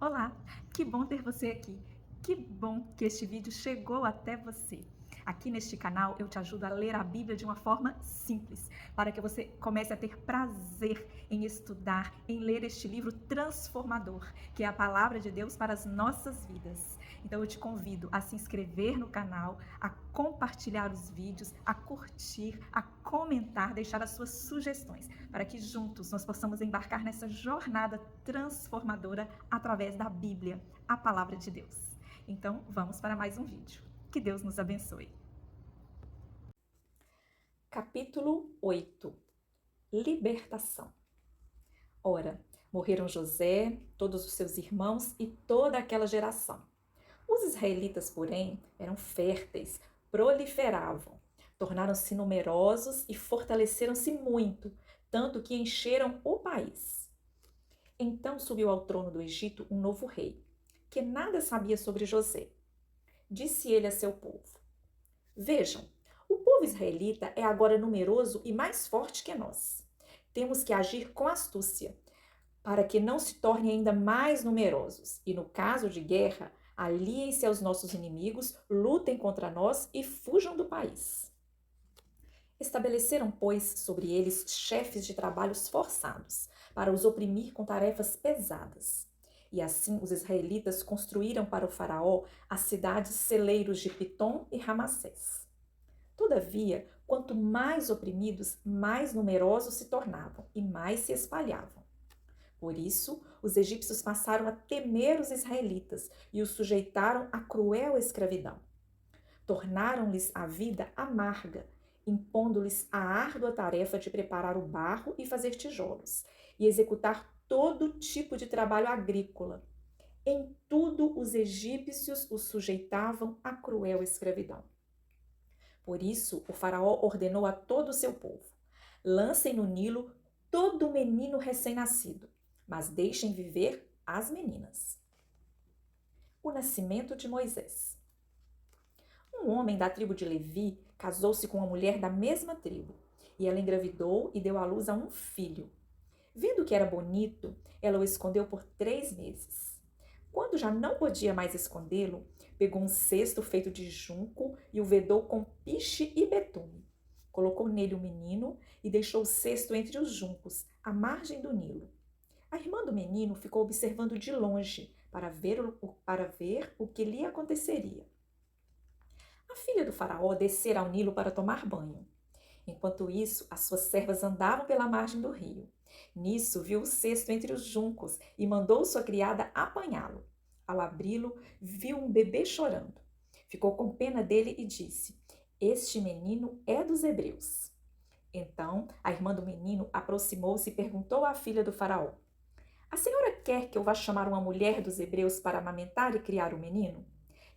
Olá, que bom ter você aqui. Que bom que este vídeo chegou até você. Aqui neste canal eu te ajudo a ler a Bíblia de uma forma simples, para que você comece a ter prazer em estudar, em ler este livro transformador, que é a palavra de Deus para as nossas vidas. Então eu te convido a se inscrever no canal, a compartilhar os vídeos, a curtir, a comentar, deixar as suas sugestões, para que juntos nós possamos embarcar nessa jornada transformadora através da Bíblia, a palavra de Deus. Então, vamos para mais um vídeo. Que Deus nos abençoe. Capítulo 8. Libertação. Ora, morreram José, todos os seus irmãos e toda aquela geração. Os israelitas, porém, eram férteis, proliferavam, tornaram-se numerosos e fortaleceram-se muito, tanto que encheram o país. Então subiu ao trono do Egito um novo rei, que nada sabia sobre José. Disse ele a seu povo: Vejam, o povo israelita é agora numeroso e mais forte que nós. Temos que agir com astúcia, para que não se tornem ainda mais numerosos. E no caso de guerra, aliem-se aos nossos inimigos, lutem contra nós e fujam do país. Estabeleceram, pois, sobre eles chefes de trabalhos forçados, para os oprimir com tarefas pesadas. E assim os israelitas construíram para o faraó as cidades celeiros de Pitom e Ramassés. Todavia, quanto mais oprimidos, mais numerosos se tornavam e mais se espalhavam. Por isso, os egípcios passaram a temer os israelitas e os sujeitaram à cruel escravidão. Tornaram-lhes a vida amarga, impondo-lhes a árdua tarefa de preparar o barro e fazer tijolos, e executar todo tipo de trabalho agrícola. Em tudo, os egípcios os sujeitavam à cruel escravidão. Por isso, o faraó ordenou a todo o seu povo: lancem no Nilo todo menino recém-nascido, mas deixem viver as meninas. O nascimento de Moisés. Um homem da tribo de Levi casou-se com uma mulher da mesma tribo, e ela engravidou e deu à luz a um filho. Vendo que era bonito, ela o escondeu por 3 meses. Quando já não podia mais escondê-lo, pegou um cesto feito de junco e o vedou com piche e betume. Colocou nele o menino e deixou o cesto entre os juncos, à margem do Nilo. A irmã do menino ficou observando de longe para ver o que lhe aconteceria. A filha do faraó descera ao Nilo para tomar banho. Enquanto isso, as suas servas andavam pela margem do rio. Nisso, viu o cesto entre os juncos e mandou sua criada apanhá-lo. Ao abri-lo, viu um bebê chorando. Ficou com pena dele e disse: Este menino é dos hebreus. Então, a irmã do menino aproximou-se e perguntou à filha do faraó: A senhora quer que eu vá chamar uma mulher dos hebreus para amamentar e criar o menino?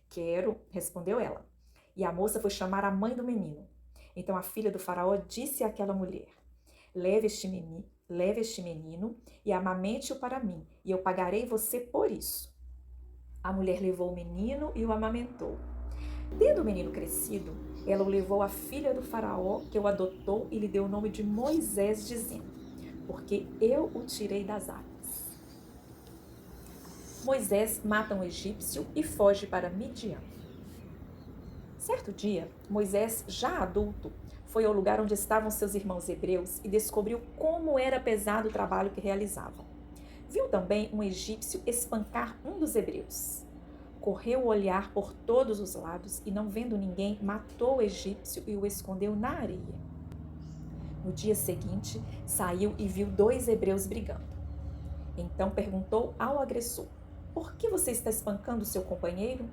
Quero, respondeu ela. E a moça foi chamar a mãe do menino. Então a filha do faraó disse àquela mulher: leve este menino e amamente-o para mim, e eu pagarei você por isso. A mulher levou o menino e o amamentou. Tendo o menino crescido, ela o levou à filha do faraó, que o adotou e lhe deu o nome de Moisés, dizendo: Porque eu o tirei das águas. Moisés mata um egípcio e foge para Midian. Certo dia, Moisés, já adulto, foi ao lugar onde estavam seus irmãos hebreus e descobriu como era pesado o trabalho que realizavam. Viu também um egípcio espancar um dos hebreus. Correu o olhar por todos os lados e, não vendo ninguém, matou o egípcio e o escondeu na areia. No dia seguinte, saiu e viu 2 hebreus brigando. Então perguntou ao agressor: Por que você está espancando seu companheiro?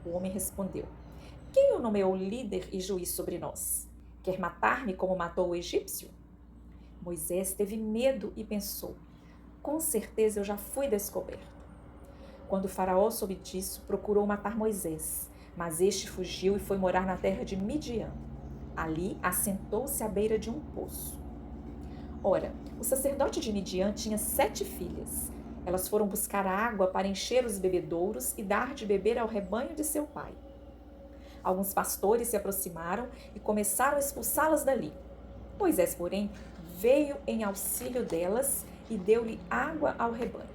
O homem respondeu: Quem o nomeou líder e juiz sobre nós? Quer matar-me como matou o egípcio? Moisés teve medo e pensou: Com certeza eu já fui descoberto. Quando o faraó soube disso, procurou matar Moisés, mas este fugiu e foi morar na terra de Midian. Ali assentou-se à beira de um poço. Ora, o sacerdote de Midian tinha 7 filhas. Elas foram buscar água para encher os bebedouros e dar de beber ao rebanho de seu pai. Alguns pastores se aproximaram e começaram a expulsá-las dali. Moisés, porém, veio em auxílio delas e deu-lhe água ao rebanho.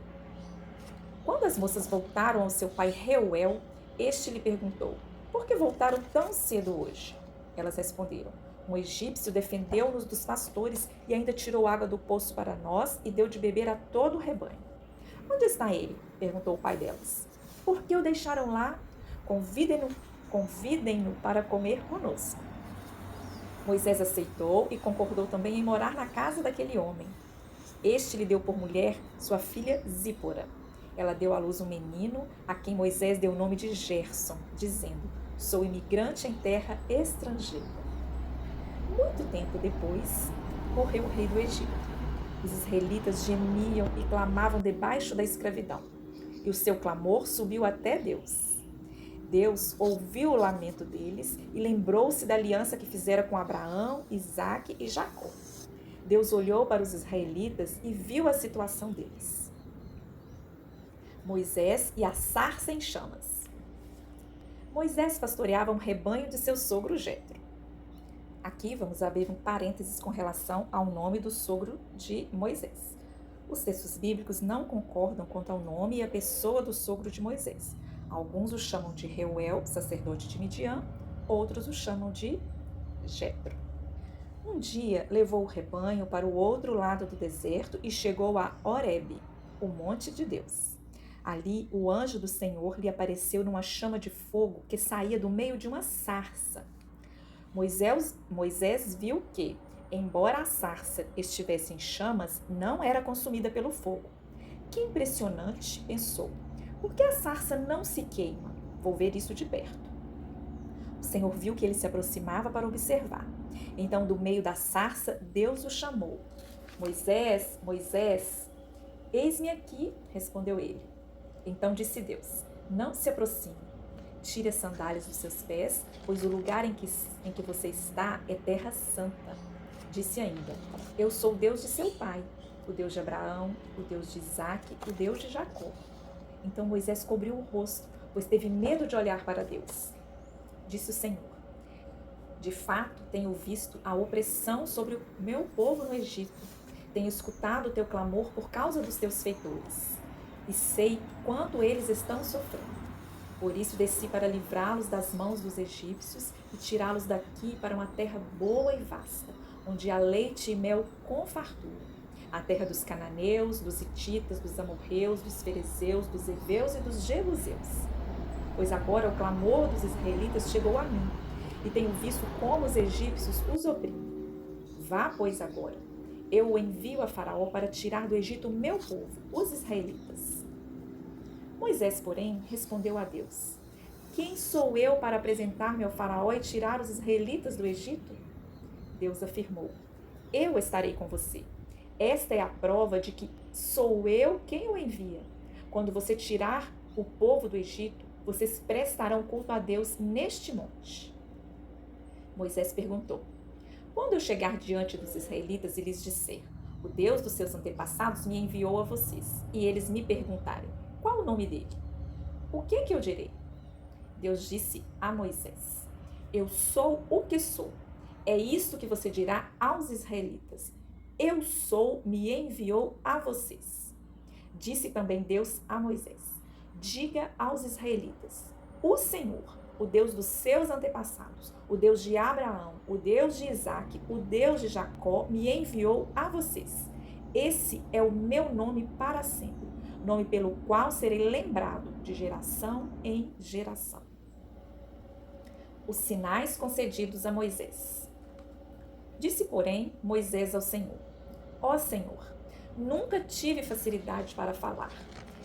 Quando as moças voltaram ao seu pai Reuel, este lhe perguntou: por que voltaram tão cedo hoje? Elas responderam: um egípcio defendeu-nos dos pastores e ainda tirou água do poço para nós e deu de beber a todo o rebanho. Onde está ele? Perguntou o pai delas. Por que o deixaram lá? Convidem-no para comer conosco. Moisés aceitou e concordou também em morar na casa daquele homem. Este lhe deu por mulher sua filha Zípora. Ela deu à luz um menino, a quem Moisés deu o nome de Gerson, dizendo: sou imigrante em terra estrangeira. Muito tempo depois, morreu o rei do Egito. Os israelitas gemiam e clamavam debaixo da escravidão, e o seu clamor subiu até Deus. Deus ouviu o lamento deles e lembrou-se da aliança que fizera com Abraão, Isaque e Jacó. Deus olhou para os israelitas e viu a situação deles. Moisés e a sarça em chamas. Moisés pastoreava um rebanho de seu sogro Jetro. Aqui vamos abrir um parênteses com relação ao nome do sogro de Moisés. Os textos bíblicos não concordam quanto ao nome e a pessoa do sogro de Moisés. Alguns o chamam de Reuel, sacerdote de Midian, outros o chamam de Jetro. Um dia levou o rebanho para o outro lado do deserto e chegou a Horebe, o monte de Deus. Ali o anjo do Senhor lhe apareceu numa chama de fogo que saía do meio de uma sarça. Moisés viu que, embora a sarça estivesse em chamas, não era consumida pelo fogo. Que impressionante, pensou. Por que a sarça não se queima? Vou ver isso de perto. O Senhor viu que ele se aproximava para observar. Então, do meio da sarça, Deus o chamou. Moisés, Moisés. Eis-me aqui, respondeu ele. Então disse Deus: não se aproxime. Tire as sandálias dos seus pés, pois o lugar em que você está é terra santa. Disse ainda: eu sou o Deus de seu pai, o Deus de Abraão, o Deus de Isaque, o Deus de Jacó. Então Moisés cobriu o rosto, pois teve medo de olhar para Deus. Disse o Senhor: de fato, tenho visto a opressão sobre o meu povo no Egito. Tenho escutado o teu clamor por causa dos teus feitores. E sei quanto eles estão sofrendo. Por isso desci para livrá-los das mãos dos egípcios e tirá-los daqui para uma terra boa e vasta, onde há leite e mel com fartura. A terra dos cananeus, dos hititas, dos amorreus, dos ferezeus, dos heveus e dos jebuseus. Pois agora o clamor dos israelitas chegou a mim, e tenho visto como os egípcios os oprimem. Vá, pois, agora. Eu o envio a Faraó para tirar do Egito o meu povo, os israelitas. Moisés, porém, respondeu a Deus: quem sou eu para apresentar-me ao Faraó e tirar os israelitas do Egito? Deus afirmou: eu estarei com você. Esta é a prova de que sou eu quem o envia. Quando você tirar o povo do Egito, vocês prestarão culto a Deus neste monte. Moisés perguntou: quando eu chegar diante dos israelitas e lhes disser: o Deus dos seus antepassados me enviou a vocês, e eles me perguntarem: qual o nome dele? O que eu direi? Deus disse a Moisés: eu sou o que sou. É isto que você dirá aos israelitas: eu sou, me enviou a vocês. Disse também Deus a Moisés: diga aos israelitas: o Senhor, o Deus dos seus antepassados, o Deus de Abraão, o Deus de Isaque, o Deus de Jacó, me enviou a vocês. Esse é o meu nome para sempre, nome pelo qual serei lembrado de geração em geração. Os sinais concedidos a Moisés. Disse, porém, Moisés ao Senhor: ó Senhor, nunca tive facilidade para falar,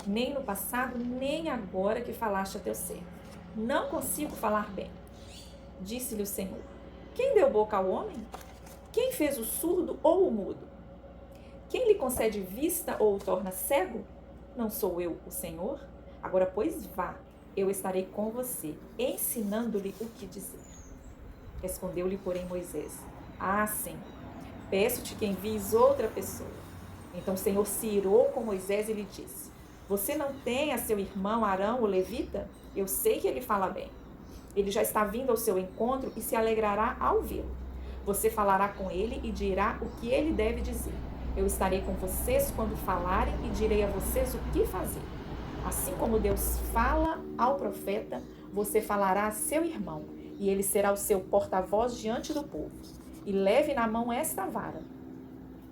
nem no passado, nem agora que falaste a teu servo. Não consigo falar bem. Disse-lhe o Senhor: quem deu boca ao homem? Quem fez o surdo ou o mudo? Quem lhe concede vista ou o torna cego? Não sou eu, o Senhor? Agora, pois, vá, eu estarei com você, ensinando-lhe o que dizer. Respondeu-lhe, porém, Moisés: ah, Senhor, peço-te que envies outra pessoa. Então o Senhor se irou com Moisés e lhe disse: você não tem a seu irmão Arão, o levita? Eu sei que ele fala bem. Ele já está vindo ao seu encontro e se alegrará ao vê-lo. Você falará com ele e dirá o que ele deve dizer. Eu estarei com vocês quando falarem e direi a vocês o que fazer. Assim como Deus fala ao profeta, você falará a seu irmão, e ele será o seu porta-voz diante do povo. E leve na mão esta vara.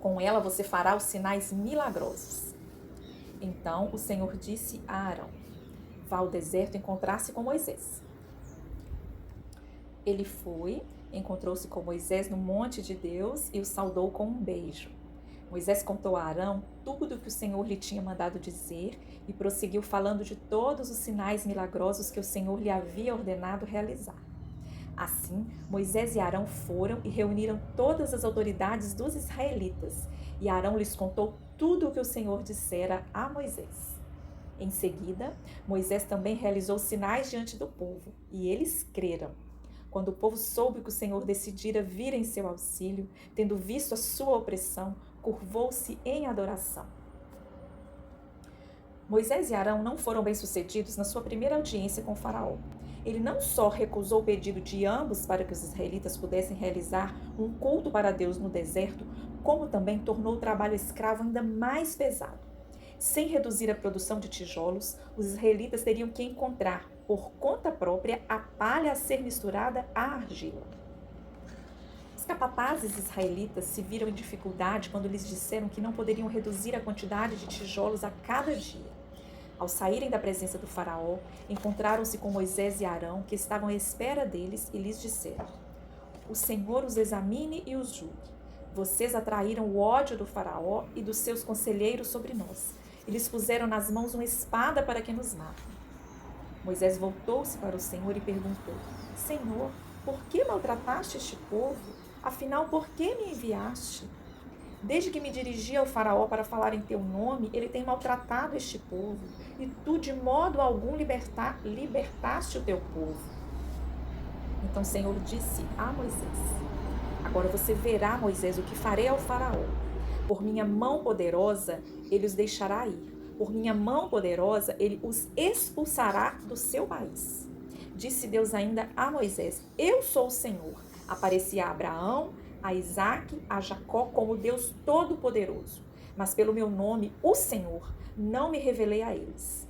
Com ela você fará os sinais milagrosos. Então o Senhor disse a Arão: vá ao deserto encontrar-se com Moisés. Ele foi, encontrou-se com Moisés no monte de Deus e o saudou com um beijo. Moisés contou a Arão tudo o que o Senhor lhe tinha mandado dizer e prosseguiu falando de todos os sinais milagrosos que o Senhor lhe havia ordenado realizar. Assim, Moisés e Arão foram e reuniram todas as autoridades dos israelitas, e Arão lhes contou tudo o que o Senhor dissera a Moisés. Em seguida, Moisés também realizou sinais diante do povo, e eles creram. Quando o povo soube que o Senhor decidira vir em seu auxílio, tendo visto a sua opressão, curvou-se em adoração. Moisés e Arão não foram bem-sucedidos na sua primeira audiência com Faraó. Ele não só recusou o pedido de ambos para que os israelitas pudessem realizar um culto para Deus no deserto, como também tornou o trabalho escravo ainda mais pesado. Sem reduzir a produção de tijolos, os israelitas teriam que encontrar, por conta própria, a palha a ser misturada à argila. Os capatazes israelitas se viram em dificuldade quando lhes disseram que não poderiam reduzir a quantidade de tijolos a cada dia. Ao saírem da presença do faraó, encontraram-se com Moisés e Arão, que estavam à espera deles, e lhes disseram: o Senhor os examine e os julgue. Vocês atraíram o ódio do faraó e dos seus conselheiros sobre nós, e lhes puseram nas mãos uma espada para que nos matem. Moisés voltou-se para o Senhor e perguntou: Senhor, por que maltrataste este povo? Afinal, por que me enviaste? Desde que me dirigi ao faraó para falar em teu nome, ele tem maltratado este povo, e tu de modo algum libertaste o teu povo. Então o Senhor disse a Moisés: agora você verá, Moisés, o que farei ao faraó. Por minha mão poderosa, ele os deixará ir. Por minha mão poderosa, ele os expulsará do seu país. Disse Deus ainda a Moisés: eu sou o Senhor. Apareci a Abraão, a Isaque, a Jacó como Deus Todo-Poderoso. Mas pelo meu nome, o Senhor, não me revelei a eles.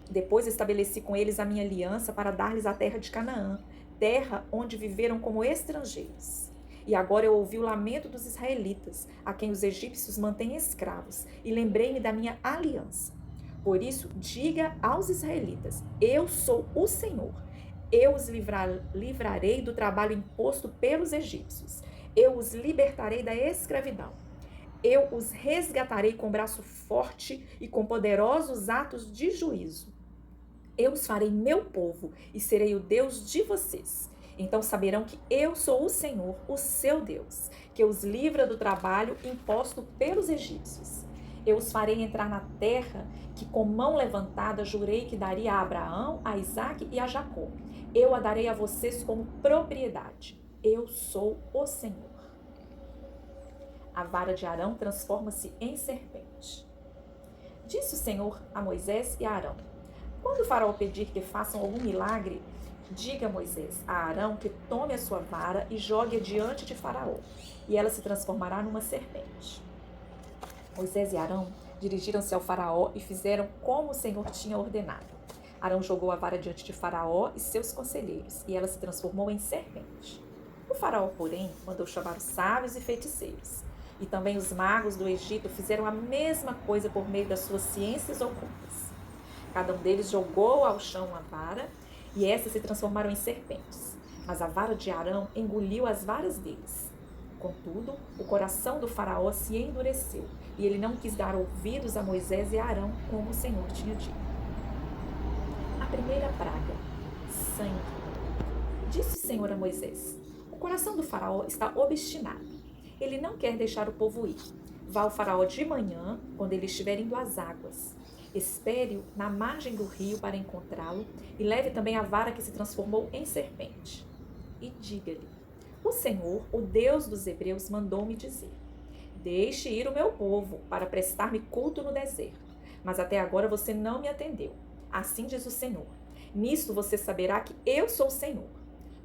Depois estabeleci com eles a minha aliança para dar-lhes a terra de Canaã, terra onde viveram como estrangeiros. E agora eu ouvi o lamento dos israelitas, a quem os egípcios mantêm escravos, e lembrei-me da minha aliança. Por isso, diga aos israelitas: eu sou o Senhor. Eu os livrarei do trabalho imposto pelos egípcios. Eu os libertarei da escravidão. Eu os resgatarei com braço forte e com poderosos atos de juízo. Eu os farei meu povo e serei o Deus de vocês. Então saberão que eu sou o Senhor, o seu Deus, que os livra do trabalho imposto pelos egípcios. Eu os farei entrar na terra que com mão levantada jurei que daria a Abraão, a Isaque e a Jacó. Eu a darei a vocês como propriedade. Eu sou o Senhor. A vara de Arão transforma-se em serpente. Disse o Senhor a Moisés e a Arão: quando o faraó pedir que façam algum milagre, diga a Moisés, a Arão, que tome a sua vara e jogue-a diante de Faraó, e ela se transformará numa serpente. Moisés e Arão dirigiram-se ao Faraó e fizeram como o Senhor tinha ordenado. Arão jogou a vara diante de Faraó e seus conselheiros, e ela se transformou em serpente. O Faraó, porém, mandou chamar os sábios e feiticeiros. E também os magos do Egito fizeram a mesma coisa por meio das suas ciências ocultas. Cada um deles jogou ao chão a vara, e essas se transformaram em serpentes. Mas a vara de Arão engoliu as varas deles. Contudo, o coração do faraó se endureceu, e ele não quis dar ouvidos a Moisés e a Arão, como o Senhor tinha dito. A primeira praga: sangue. Disse o Senhor a Moisés: o coração do faraó está obstinado. Ele não quer deixar o povo ir. Vá ao faraó de manhã, quando ele estiver indo às águas. Espere-o na margem do rio para encontrá-lo e leve também a vara que se transformou em serpente. E diga-lhe: o Senhor, o Deus dos hebreus, mandou-me dizer: deixe ir o meu povo para prestar-me culto no deserto. Mas até agora você não me atendeu. Assim diz o Senhor: nisto você saberá que eu sou o Senhor.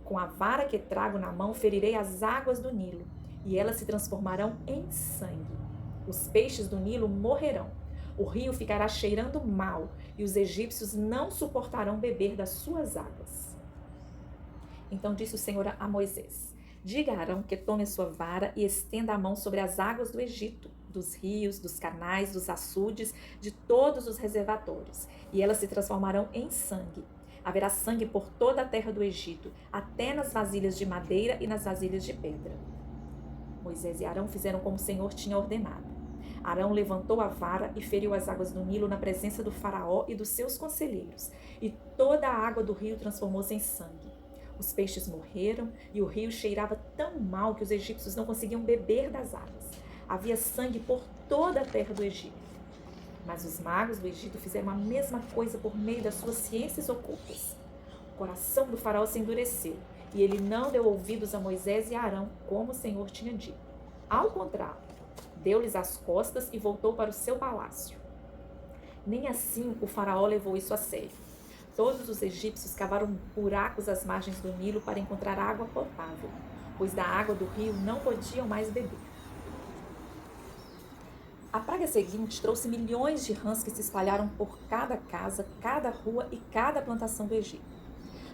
Com a vara que trago na mão ferirei as águas do Nilo, e elas se transformarão em sangue. Os peixes do Nilo morrerão. O rio ficará cheirando mal e os egípcios não suportarão beber das suas águas. Então disse o Senhor a Moisés: diga a Arão que tome a sua vara e estenda a mão sobre as águas do Egito, dos rios, dos canais, dos açudes, de todos os reservatórios, e elas se transformarão em sangue. Haverá sangue por toda a terra do Egito, até nas vasilhas de madeira e nas vasilhas de pedra. Moisés e Arão fizeram como o Senhor tinha ordenado. Arão levantou a vara e feriu as águas do Nilo na presença do faraó e dos seus conselheiros, e toda a água do rio transformou-se em sangue. Os peixes morreram e o rio cheirava tão mal que os egípcios não conseguiam beber das águas. Havia sangue por toda a terra do Egito. Mas os magos do Egito fizeram a mesma coisa por meio das suas ciências ocultas. O coração do faraó se endureceu e ele não deu ouvidos a Moisés e a Arão, como o Senhor tinha dito. Ao contrário, deu-lhes as costas e voltou para o seu palácio. Nem assim o faraó levou isso a sério. Todos os egípcios cavaram buracos às margens do Nilo para encontrar água potável, pois da água do rio não podiam mais beber. A praga seguinte trouxe milhões de rãs que se espalharam por cada casa, cada rua e cada plantação do Egito.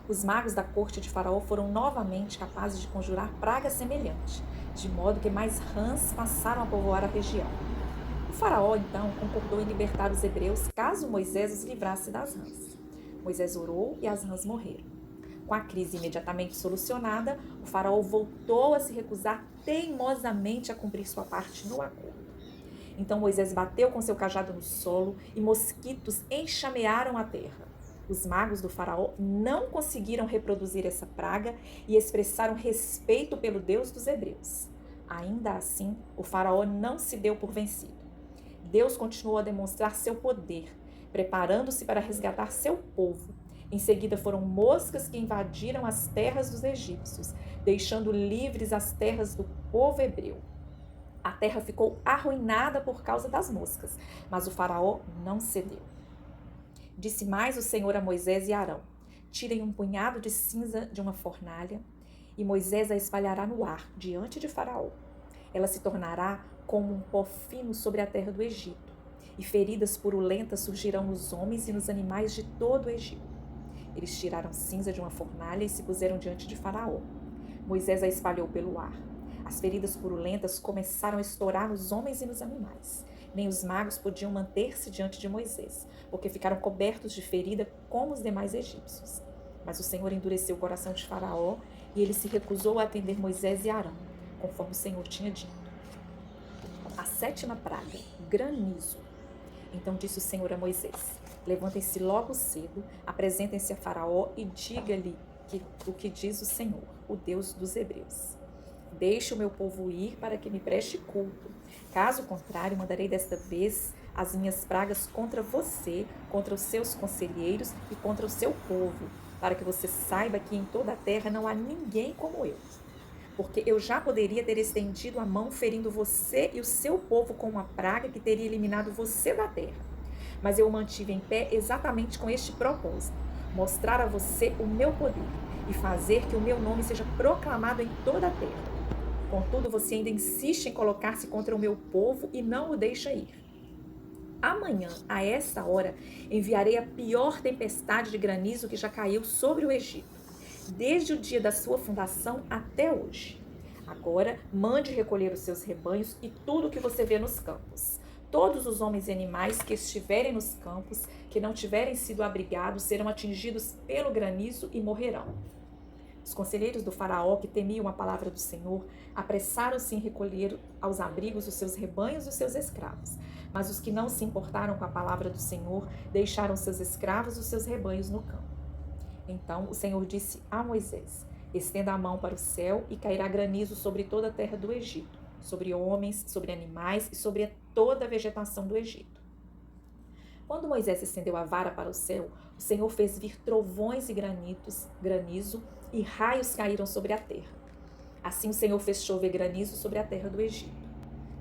Os magos da corte de Faraó foram novamente capazes de conjurar praga semelhante, de modo que mais rãs passaram a povoar a região. O Faraó, então, concordou em libertar os hebreus caso Moisés os livrasse das rãs. Moisés orou e as rãs morreram. Com a crise imediatamente solucionada, o Faraó voltou a se recusar teimosamente a cumprir sua parte no acordo. Então Moisés bateu com seu cajado no solo e mosquitos enxamearam a terra. Os magos do faraó não conseguiram reproduzir essa praga e expressaram respeito pelo Deus dos hebreus. Ainda assim, o faraó não se deu por vencido. Deus continuou a demonstrar seu poder, preparando-se para resgatar seu povo. Em seguida foram moscas que invadiram as terras dos egípcios, deixando livres as terras do povo hebreu. A terra ficou arruinada por causa das moscas, mas o faraó não cedeu. Disse mais o Senhor a Moisés e Arão: tirem um punhado de cinza de uma fornalha, e Moisés a espalhará no ar, diante de Faraó. Ela se tornará como um pó fino sobre a terra do Egito, e feridas purulentas surgirão nos homens e nos animais de todo o Egito. Eles tiraram cinza de uma fornalha e se puseram diante de Faraó. Moisés a espalhou pelo ar. As feridas purulentas começaram a estourar nos homens e nos animais. Nem os magos podiam manter-se diante de Moisés, porque ficaram cobertos de ferida como os demais egípcios. Mas o Senhor endureceu o coração de Faraó e ele se recusou a atender Moisés e Arão, conforme o Senhor tinha dito. A sétima praga, granizo. Então disse o Senhor a Moisés: levantem-se logo cedo, apresentem-se a Faraó e diga-lhe o que diz o Senhor, o Deus dos hebreus. Deixe o meu povo ir para que me preste culto. Caso contrário, mandarei desta vez as minhas pragas contra você, contra os seus conselheiros e contra o seu povo, para que você saiba que em toda a terra não há ninguém como eu. Porque eu já poderia ter estendido a mão ferindo você e o seu povo com uma praga que teria eliminado você da terra. Mas eu o mantive em pé exatamente com este propósito: mostrar a você o meu poder e fazer que o meu nome seja proclamado em toda a terra. Contudo, você ainda insiste em colocar-se contra o meu povo e não o deixa ir. Amanhã, a essa hora, enviarei a pior tempestade de granizo que já caiu sobre o Egito, desde o dia da sua fundação até hoje. Agora, mande recolher os seus rebanhos e tudo o que você vê nos campos. Todos os homens e animais que estiverem nos campos, que não tiverem sido abrigados, serão atingidos pelo granizo e morrerão. Os conselheiros do faraó, que temiam a palavra do Senhor, apressaram-se em recolher aos abrigos os seus rebanhos e os seus escravos. Mas os que não se importaram com a palavra do Senhor, deixaram seus escravos e os seus rebanhos no campo. Então o Senhor disse a Moisés: estenda a mão para o céu e cairá granizo sobre toda a terra do Egito, sobre homens, sobre animais e sobre toda a vegetação do Egito. Quando Moisés estendeu a vara para o céu, o Senhor fez vir trovões e granizo, e raios caíram sobre a terra. Assim o Senhor fez chover granizo sobre a terra do Egito.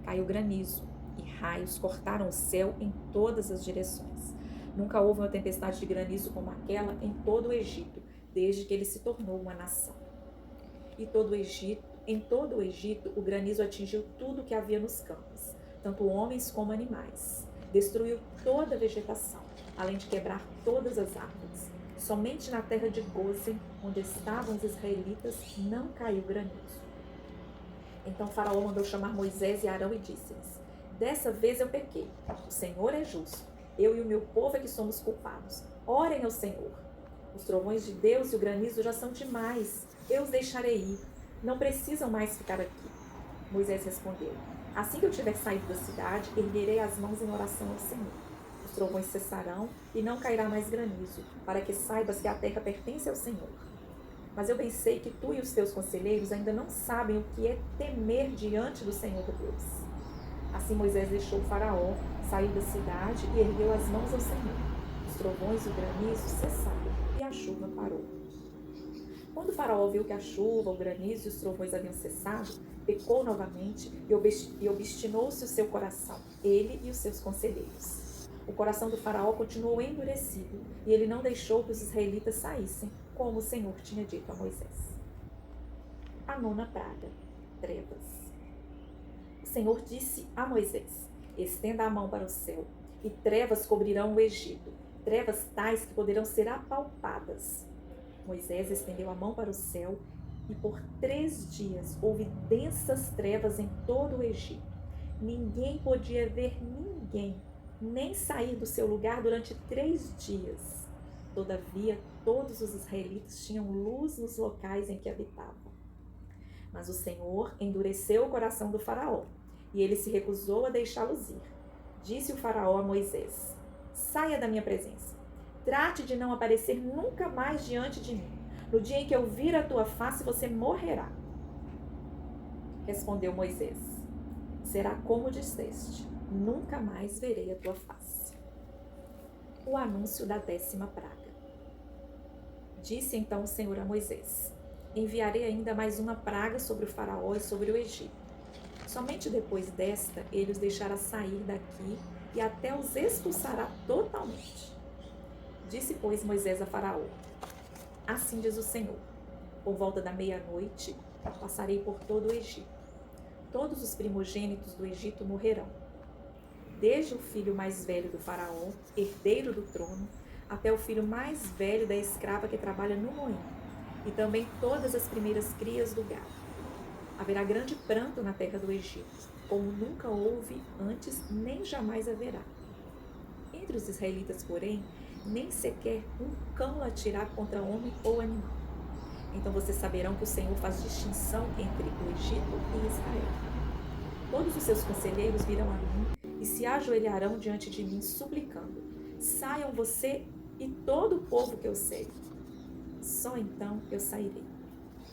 Caiu granizo e raios cortaram o céu em todas as direções. Nunca houve uma tempestade de granizo como aquela em todo o Egito, desde que ele se tornou uma nação. Em todo o Egito, o granizo atingiu tudo o que havia nos campos, tanto homens como animais. Destruiu toda a vegetação, além de quebrar todas as árvores. Somente na terra de Gósen, onde estavam os israelitas, não caiu granizo. Então Faraó mandou chamar Moisés e Arão e disse-lhes: Dessa vez eu pequei. O Senhor é justo. Eu e o meu povo é que somos culpados. Orem ao Senhor. Os trovões de Deus e o granizo já são demais. Eu os deixarei ir. Não precisam mais ficar aqui. Moisés respondeu: Assim que eu tiver saído da cidade, erguerei as mãos em oração ao Senhor. Os trovões cessarão e não cairá mais granizo, para que saibas que a terra pertence ao Senhor. Mas eu bem sei que tu e os teus conselheiros ainda não sabem o que é temer diante do Senhor Deus. Assim Moisés deixou o Faraó, saiu da cidade e ergueu as mãos ao Senhor. Os trovões e o granizo cessaram e a chuva parou. Quando o Faraó viu que a chuva, o granizo e os trovões haviam cessado, pecou novamente e obstinou-se o seu coração, ele e os seus conselheiros. O coração do Faraó continuou endurecido e ele não deixou que os israelitas saíssem, como o Senhor tinha dito a Moisés. A nona praga, trevas. O Senhor disse a Moisés: Estenda a mão para o céu, e trevas cobrirão o Egito, trevas tais que poderão ser apalpadas. Moisés estendeu a mão para o céu, e por 3 dias houve densas trevas em todo o Egito. Ninguém podia ver ninguém, nem sair do seu lugar durante 3 dias. Todavia, todos os israelitas tinham luz nos locais em que habitavam. Mas o Senhor endureceu o coração do Faraó, e ele se recusou a deixá-los ir. Disse o Faraó a Moisés: Saia da minha presença. Trate de não aparecer nunca mais diante de mim. No dia em que eu vir a tua face, você morrerá. Respondeu Moisés: Será como disseste, nunca mais verei a tua face. O anúncio da 10ª praga. Disse então o Senhor a Moisés: Enviarei ainda mais uma praga sobre o Faraó e sobre o Egito. Somente depois desta, ele os deixará sair daqui e até os expulsará totalmente. Disse, pois, Moisés a Faraó: Assim diz o Senhor: Por volta da meia-noite, passarei por todo o Egito. Todos os primogênitos do Egito morrerão, desde o filho mais velho do Faraó, herdeiro do trono, até o filho mais velho da escrava que trabalha no moinho, e também todas as primeiras crias do gado. Haverá grande pranto na terra do Egito, como nunca houve antes, nem jamais haverá. Entre os israelitas, porém, nem sequer um cão latirá contra homem ou animal. Então vocês saberão que o Senhor faz distinção entre o Egito e Israel. Todos os seus conselheiros virão a mim e se ajoelharão diante de mim, suplicando: Saiam você e todo o povo que eu sei. Só então eu sairei.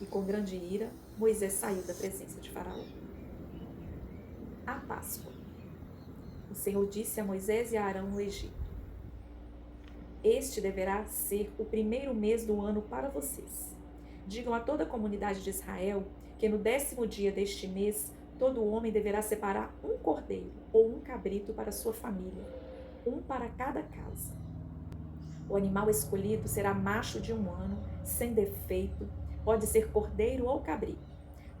E com grande ira, Moisés saiu da presença de Faraó. A Páscoa. O Senhor disse a Moisés e a Arão no Egito: Este deverá ser o primeiro mês do ano para vocês. Digam a toda a comunidade de Israel que no 10º dia deste mês, todo homem deverá separar um cordeiro ou um cabrito para sua família, um para cada casa. O animal escolhido será macho de 1 ano, sem defeito, pode ser cordeiro ou cabrito.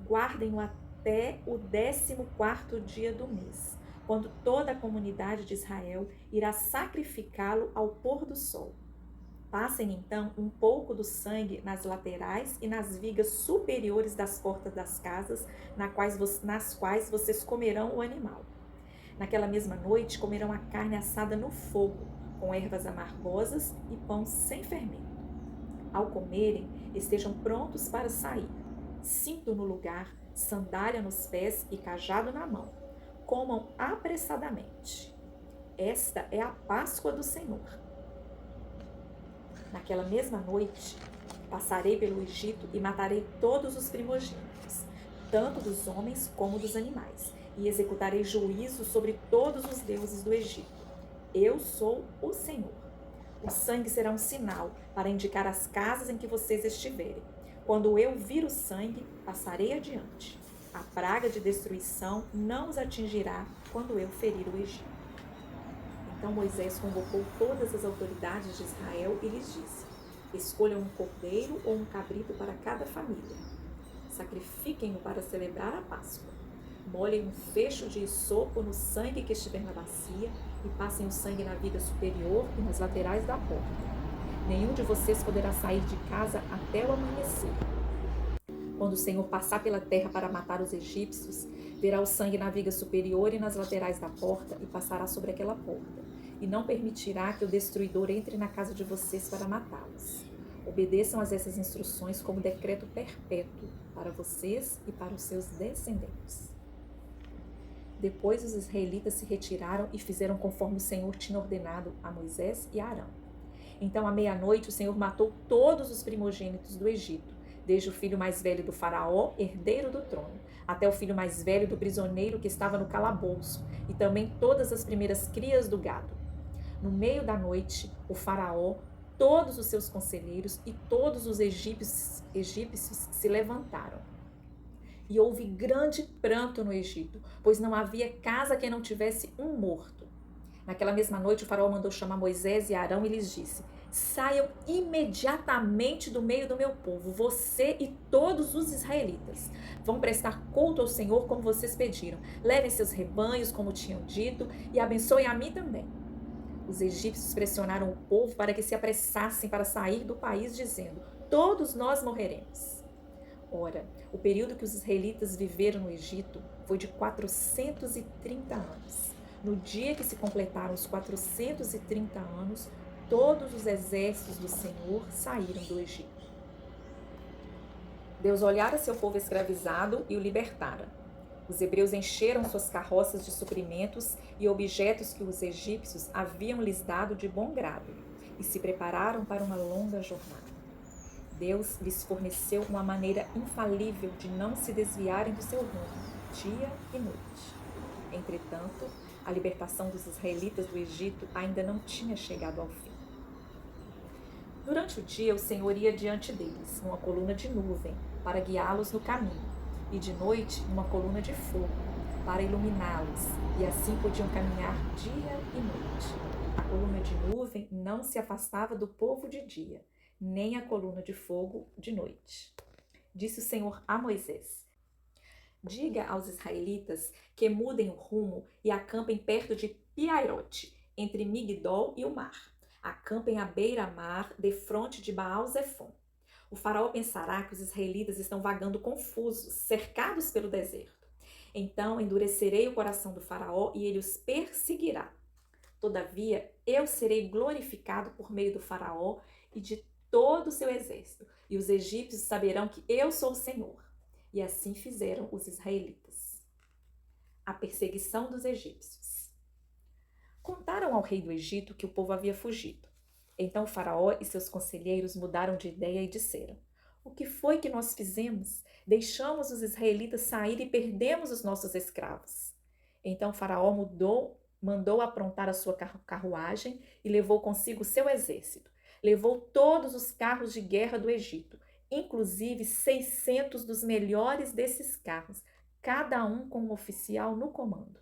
Guardem-no até o 14º dia do mês, quando toda a comunidade de Israel irá sacrificá-lo ao pôr do sol. Passem então um pouco do sangue nas laterais e nas vigas superiores das portas das casas, nas quais vocês comerão o animal. Naquela mesma noite comerão a carne assada no fogo, com ervas amargosas e pão sem fermento. Ao comerem, estejam prontos para sair. Cinto no lugar, sandália nos pés e cajado na mão. Comam apressadamente. Esta é a Páscoa do Senhor. Naquela mesma noite, passarei pelo Egito e matarei todos os primogênitos, tanto dos homens como dos animais, e executarei juízo sobre todos os deuses do Egito. Eu sou o Senhor. O sangue será um sinal para indicar as casas em que vocês estiverem. Quando eu vir o sangue, passarei adiante. A praga de destruição não os atingirá quando eu ferir o Egito. Então Moisés convocou todas as autoridades de Israel e lhes disse: Escolham um cordeiro ou um cabrito para cada família. Sacrifiquem-no para celebrar a Páscoa. molhem um fecho de isopo no sangue que estiver na bacia e passem o sangue na viga superior e nas laterais da porta. Nenhum de vocês poderá sair de casa até o amanhecer. Quando o Senhor passar pela terra para matar os egípcios, verá o sangue na viga superior e nas laterais da porta e passará sobre aquela porta, e não permitirá que o destruidor entre na casa de vocês para matá-los. Obedeçam a essas instruções como decreto perpétuo para vocês e para os seus descendentes. Depois os israelitas se retiraram e fizeram conforme o Senhor tinha ordenado a Moisés e a Arão. Então, à meia-noite, o Senhor matou todos os primogênitos do Egito, desde o filho mais velho do faraó, herdeiro do trono, até o filho mais velho do prisioneiro que estava no calabouço, e também todas as primeiras crias do gado. No meio da noite, o faraó, todos os seus conselheiros e todos os egípcios se levantaram. E houve grande pranto no Egito, pois não havia casa que não tivesse um morto. Naquela mesma noite, o faraó mandou chamar Moisés e Arão e lhes disse: saiam imediatamente do meio do meu povo, você e todos os israelitas. Vão prestar culto ao Senhor como vocês pediram. Levem seus rebanhos como tinham dito e abençoem a mim também. Os egípcios pressionaram o povo para que se apressassem para sair do país, dizendo: todos nós morreremos. Ora, o período que os israelitas viveram no Egito foi de 430 anos. No dia que se completaram os 430 anos, todos os exércitos do Senhor saíram do Egito. Deus olhara seu povo escravizado e o libertara. Os hebreus encheram suas carroças de suprimentos e objetos que os egípcios haviam lhes dado de bom grado, e se prepararam para uma longa jornada. Deus lhes forneceu uma maneira infalível de não se desviarem do seu rumo, dia e noite. Entretanto, a libertação dos israelitas do Egito ainda não tinha chegado ao fim. Durante o dia, o Senhor ia diante deles, numa coluna de nuvem, para guiá-los no caminho, e de noite, numa coluna de fogo, para iluminá-los, e assim podiam caminhar dia e noite. A coluna de nuvem não se afastava do povo de dia, nem a coluna de fogo de noite. Disse o Senhor a Moisés: diga aos israelitas que mudem o rumo e acampem perto de Piairote, entre Migdol e o mar. Acampem à beira-mar, defronte de Baal-Zefon. O faraó pensará que os israelitas estão vagando confusos, cercados pelo deserto. Então endurecerei o coração do faraó e ele os perseguirá. Todavia, eu serei glorificado por meio do faraó e de todo o seu exército, e os egípcios saberão que eu sou o Senhor. E assim fizeram os israelitas. A perseguição dos egípcios. Contaram ao rei do Egito que o povo havia fugido. Então o faraó e seus conselheiros mudaram de ideia e disseram: o que foi que nós fizemos? Deixamos os israelitas sair e perdemos os nossos escravos. Então o faraó mandou aprontar a sua carruagem e levou consigo o seu exército. Levou todos os carros de guerra do Egito, inclusive 600 dos melhores desses carros, cada um com um oficial no comando.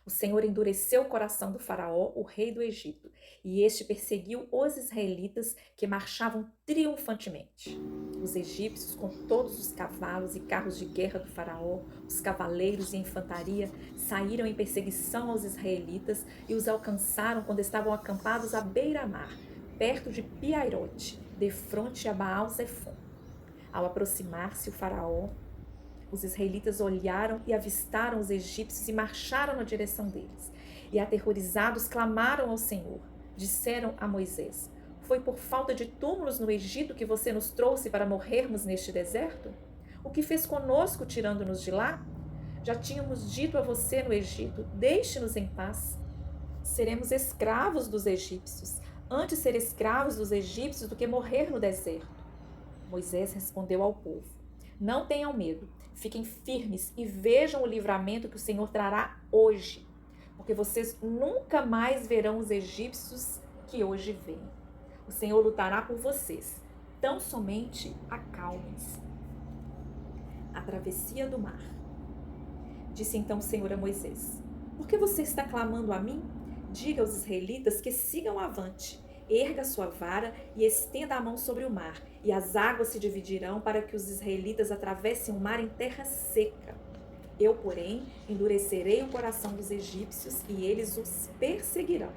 O Senhor endureceu o coração do faraó, o rei do Egito, e este perseguiu os israelitas que marchavam triunfantemente. Os egípcios, com todos os cavalos e carros de guerra do faraó, os cavaleiros e a infantaria, saíram em perseguição aos israelitas e os alcançaram quando estavam acampados à beira-mar, perto de Piairote, defronte a Baal-Zefon. Ao aproximar-se o faraó, os israelitas olharam e avistaram os egípcios e marcharam na direção deles. E aterrorizados clamaram ao Senhor. Disseram a Moisés: foi por falta de túmulos no Egito que você nos trouxe para morrermos neste deserto? O que fez conosco tirando-nos de lá? Já tínhamos dito a você no Egito: deixe-nos em paz. Seremos escravos dos egípcios. Antes ser escravos dos egípcios do que morrer no deserto. Moisés respondeu ao povo: não tenham medo, fiquem firmes e vejam o livramento que o Senhor trará hoje, porque vocês nunca mais verão os egípcios que hoje veem. O Senhor lutará por vocês, tão somente acalmem-se. A travessia do mar. Disse então o Senhor a Moisés: por que você está clamando a mim? Diga aos israelitas que sigam avante. Erga sua vara e estenda a mão sobre o mar, e as águas se dividirão para que os israelitas atravessem o mar em terra seca. Eu, porém, endurecerei o coração dos egípcios e eles os perseguirão.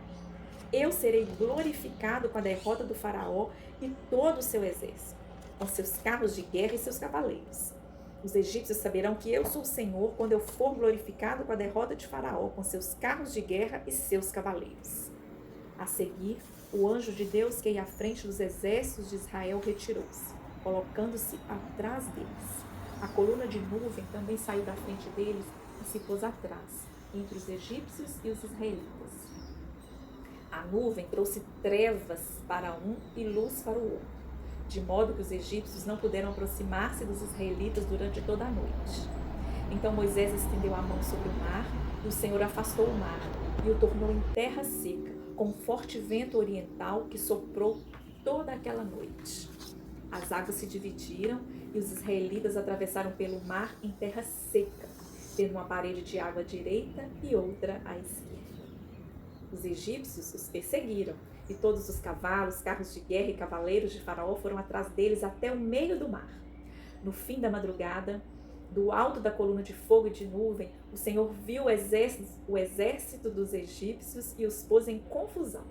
Eu serei glorificado com a derrota do faraó e todo o seu exército, com seus carros de guerra e seus cavaleiros. Os egípcios saberão que eu sou o Senhor quando eu for glorificado com a derrota de Faraó, com seus carros de guerra e seus cavaleiros. A seguir, o anjo de Deus que ia à frente dos exércitos de Israel retirou-se, colocando-se atrás deles. A coluna de nuvem também saiu da frente deles e se pôs atrás, entre os egípcios e os israelitas. A nuvem trouxe trevas para um e luz para o outro, de modo que os egípcios não puderam aproximar-se dos israelitas durante toda a noite. Então Moisés estendeu a mão sobre o mar, e o Senhor afastou o mar, e o tornou em terra seca, com um forte vento oriental que soprou toda aquela noite. As águas se dividiram, e os israelitas atravessaram pelo mar em terra seca, tendo uma parede de água à direita e outra à esquerda. Os egípcios os perseguiram, e todos os cavalos, carros de guerra e cavaleiros de Faraó foram atrás deles até o meio do mar. No fim da madrugada, do alto da coluna de fogo e de nuvem, o Senhor viu o exército dos egípcios e os pôs em confusão.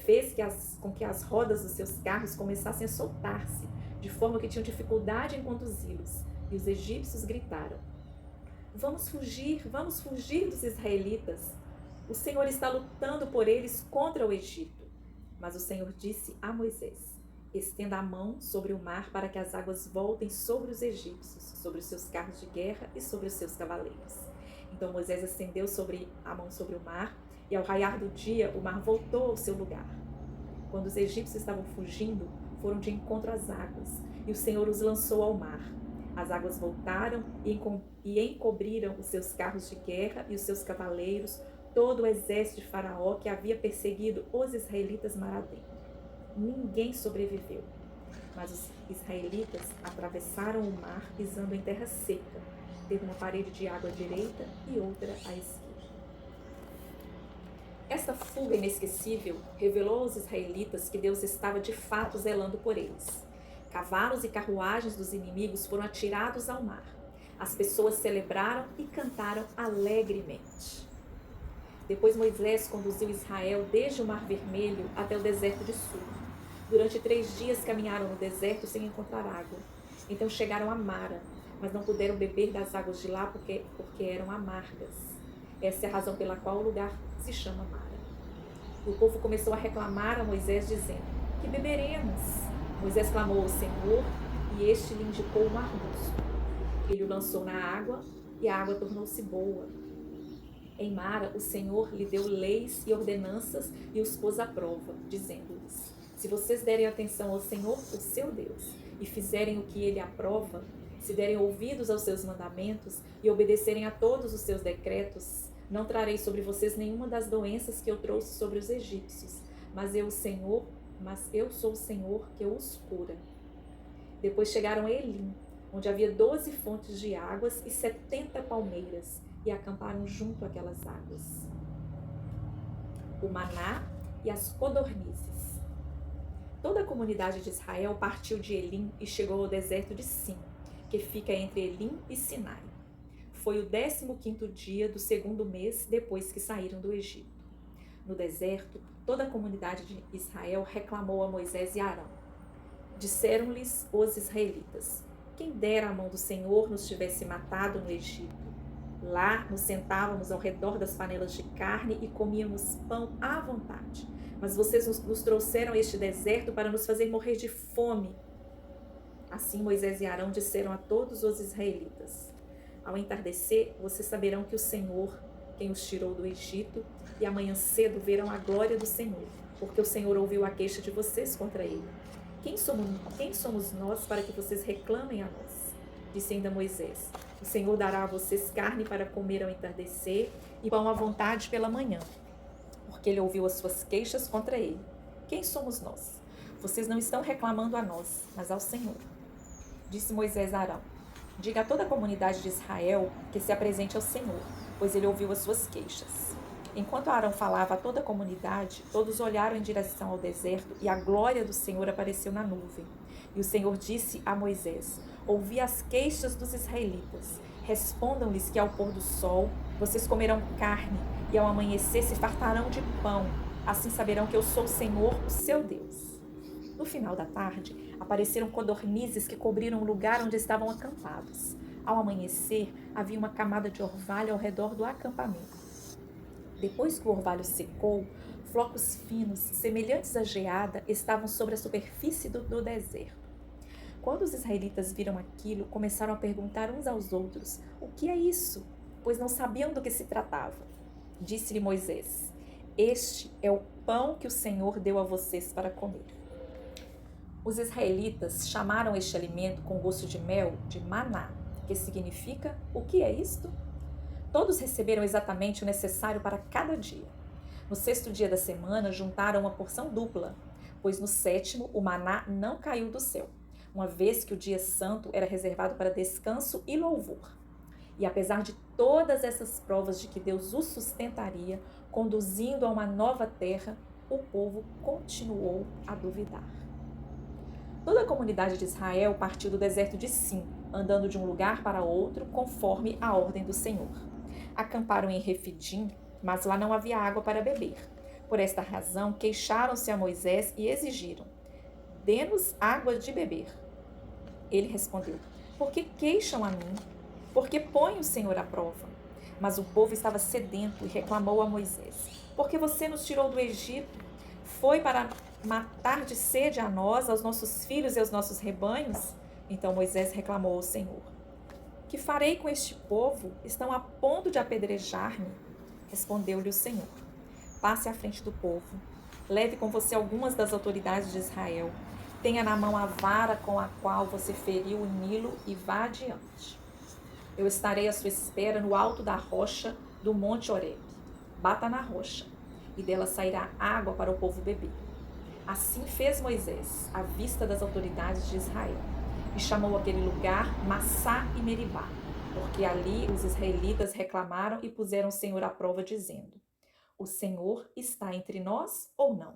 Fez com que as rodas dos seus carros começassem a soltar-se, de forma que tinham dificuldade em conduzi-los. E os egípcios gritaram: vamos fugir dos israelitas. O Senhor está lutando por eles contra o Egito. Mas o Senhor disse a Moisés: estenda a mão sobre o mar para que as águas voltem sobre os egípcios, sobre os seus carros de guerra e sobre os seus cavaleiros. Então Moisés estendeu a mão sobre o mar, e ao raiar do dia o mar voltou ao seu lugar. Quando os egípcios estavam fugindo, foram de encontro às águas, e o Senhor os lançou ao mar. As águas voltaram e encobriram os seus carros de guerra e os seus cavaleiros, todo o exército de Faraó que havia perseguido os israelitas mar adentro. Ninguém sobreviveu, mas os israelitas atravessaram o mar pisando em terra seca, tendo uma parede de água à direita e outra à esquerda. Esta fuga inesquecível revelou aos israelitas que Deus estava de fato zelando por eles. Cavalos e carruagens dos inimigos foram atirados ao mar. As pessoas celebraram e cantaram alegremente. Depois Moisés conduziu Israel desde o Mar Vermelho até o deserto de Sur. Durante 3 dias caminharam no deserto sem encontrar água. Então chegaram a Mara, mas não puderam beber das águas de lá porque eram amargas. Essa é a razão pela qual o lugar se chama Mara. O povo começou a reclamar a Moisés, dizendo: que beberemos? Moisés clamou ao Senhor, e este lhe indicou um arbusto. Ele o lançou na água, e a água tornou-se boa. Em Mara, o Senhor lhe deu leis e ordenanças e os pôs à prova, dizendo-lhes: se vocês derem atenção ao Senhor, o seu Deus, e fizerem o que ele aprova, se derem ouvidos aos seus mandamentos e obedecerem a todos os seus decretos, não trarei sobre vocês nenhuma das doenças que eu trouxe sobre os egípcios, mas eu sou o Senhor que os cura. Depois chegaram a Elim, onde havia 12 fontes de águas e 70 palmeiras, e acamparam junto àquelas águas. O maná e as codornizes. Toda a comunidade de Israel partiu de Elim e chegou ao deserto de Sim, que fica entre Elim e Sinai. Foi o 15º dia do 2º mês depois que saíram do Egito. No deserto, toda a comunidade de Israel reclamou a Moisés e Arão. Disseram-lhes os israelitas: quem dera a mão do Senhor nos tivesse matado no Egito. Lá nos sentávamos ao redor das panelas de carne e comíamos pão à vontade. Mas vocês nos trouxeram a este deserto para nos fazer morrer de fome. Assim Moisés e Arão disseram a todos os israelitas: ao entardecer, vocês saberão que o Senhor, quem os tirou do Egito, e amanhã cedo verão a glória do Senhor, porque o Senhor ouviu a queixa de vocês contra ele. Quem somos nós para que vocês reclamem a nós? Disse ainda Moisés: o Senhor dará a vocês carne para comer ao entardecer e pão à vontade pela manhã, porque ele ouviu as suas queixas contra ele. Quem somos nós? Vocês não estão reclamando a nós, mas ao Senhor. Disse Moisés a Arão: diga a toda a comunidade de Israel que se apresente ao Senhor, pois ele ouviu as suas queixas. Enquanto Arão falava a toda a comunidade, todos olharam em direção ao deserto e a glória do Senhor apareceu na nuvem. E o Senhor disse a Moisés: ouvi as queixas dos israelitas. Respondam-lhes que ao pôr do sol vocês comerão carne e ao amanhecer se fartarão de pão. Assim saberão que eu sou o Senhor, o seu Deus. No final da tarde, apareceram codornizes que cobriram o lugar onde estavam acampados. Ao amanhecer, havia uma camada de orvalho ao redor do acampamento. Depois que o orvalho secou, flocos finos, semelhantes à geada, estavam sobre a superfície do deserto. Quando os israelitas viram aquilo, começaram a perguntar uns aos outros: o que é isso? Pois não sabiam do que se tratava. Disse-lhe Moisés: este é o pão que o Senhor deu a vocês para comer. Os israelitas chamaram este alimento com gosto de mel de maná, que significa: o que é isto? Todos receberam exatamente o necessário para cada dia. No sexto dia da semana, juntaram uma porção dupla, pois no sétimo o maná não caiu do céu, uma vez que o dia santo era reservado para descanso e louvor. E apesar de todas essas provas de que Deus os sustentaria, conduzindo a uma nova terra, o povo continuou a duvidar. Toda a comunidade de Israel partiu do deserto de Sim, andando de um lugar para outro, conforme a ordem do Senhor. Acamparam em Refidim, mas lá não havia água para beber. Por esta razão, queixaram-se a Moisés e exigiram: dê-nos água de beber. Ele respondeu: por que queixam a mim? Por que põem o Senhor à prova? Mas o povo estava sedento e reclamou a Moisés: por que você nos tirou do Egito? Foi para matar de sede a nós, aos nossos filhos e aos nossos rebanhos? Então Moisés reclamou ao Senhor: que farei com este povo? Estão a ponto de apedrejar-me. Respondeu-lhe o Senhor: passe à frente do povo, leve com você algumas das autoridades de Israel, tenha na mão a vara com a qual você feriu o Nilo e vá adiante. Eu estarei à sua espera no alto da rocha do monte Horebe. Bata na rocha, e dela sairá água para o povo beber. Assim fez Moisés, à vista das autoridades de Israel, e chamou aquele lugar Massá e Meribá, porque ali os israelitas reclamaram e puseram o Senhor à prova, dizendo: o Senhor está entre nós ou não?